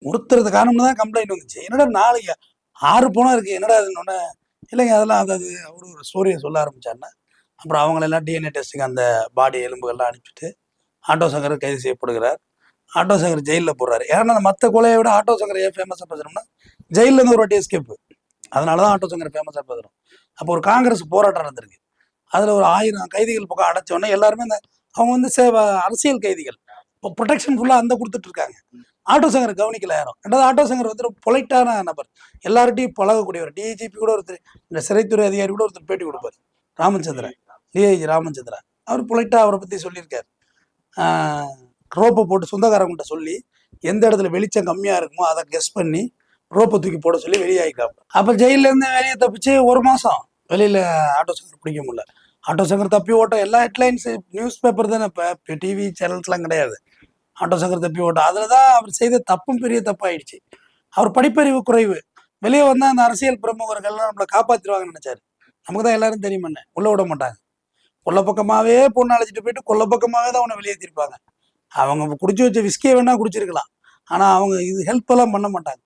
ஒருத்தரது காரணம்னு தான் கம்ப்ளைண்ட் வந்துச்சு. என்னடா 4 6 பணம் இருக்கு. என்னடா அதுன்னொன்னே, இல்லைங்க அதெல்லாம் அது அவரு ஒரு ஸ்டோரிய சொல்ல ஆரம்பிச்சாருன்னா, அப்புறம் அவங்களெல்லாம் டிஎன்ஏ டெஸ்ட்டுக்கு அந்த பாடி எலும்புகள்லாம் அனுப்பிச்சுட்டு, ஆட்டோ சங்கர் கைது செய்யப்படுகிறார். ஆட்டோ சங்கர் ஜெயில்ல போடுறாரு. ஏன்னா மத்த கொலைய விட ஆட்டோ சங்கர் ஏன் ஃபேமஸா பேசுறோம்னா, ஜெயில்ல இருந்து ஒரு வாட்டி எஸ்கேப். அதனால தான் ஆட்டோ சங்கர் ஃபேமஸா பேசுறோம். அப்போ ஒரு காங்கிரஸ் போராட்டம் நடந்திருக்கு. அதுல ஒரு 1000 கைதிகள் பக்கம் அடைச்ச உடனே எல்லாருமே அவங்க வந்து அரசியல் கைதிகள். இப்போ ப்ரொடெக்ஷன் ஃபுல்லா அந்த குடுத்துட்டு இருக்காங்க. ஆட்டோ சங்கர் கவனிக்கல யாரும். 2வது ஆட்டோ சங்கர் வந்து ஒரு பொலைட்டான நபர். எல்லார்ட்டயும் பழகக்கூடியவர். டிஜிபி கூட ஒருத்தர், இந்த சிறைத்துறை அதிகாரி கூட ஒருத்தர் பேட்டி கொடுப்பாரு. ராமச்சந்திரன், டிஐஜி ராமச்சந்திரன். அவர் பொலைட்டா அவரை பத்தி சொல்லியிருக்காரு. ரோப்பை போட்டு சொந்தக்காரங்கிட்ட சொல்லி, எந்த இடத்துல வெளிச்சம் கம்மியா இருக்குமோ அதை கெஸ் பண்ணி ரோப்பை தூக்கி போட சொல்லி வெளியாகிட்டாங்க. அப்ப ஜெயில இருந்து வெளியே தப்பிச்சு 1 மாசம் வெளியில ஆட்டோ சங்கர் பிடிக்க முடியல. ஆட்டோ சங்கர் தப்பி ஓட்டம் எல்லா ஹெட்லைன்ஸ் நியூஸ் பேப்பர் தானே, இப்ப டிவி சேனல்ஸ்லாம் கிடையாது. ஆட்டோ சங்கர் தப்பி ஓட்டம். அதுலதான் அவர் செய்த தப்பும் பெரிய தப்பாயிடுச்சு. அவர் படிப்பறிவு குறைவு. வெளியே வந்தா அந்த அரசியல் பிரமுகர்கள்லாம் நம்மளை காப்பாத்திருவாங்கன்னு நினைச்சாரு. நமக்கு தான் எல்லாரும் தெரியுமே, உள்ள விட மாட்டாங்க. கொல்ல பக்கமாவே பொண்ணு அழைச்சிட்டு போயிட்டு கொல்ல பக்கமாவே தான் அவனை வெளியேற்றிருப்பாங்க. அவங்க குடிச்சு வச்ச விஸ்கியை வேணா குடிச்சிருக்கலாம். ஆனா அவங்க இது ஹெல்ப் எல்லாம் பண்ண மாட்டாங்க.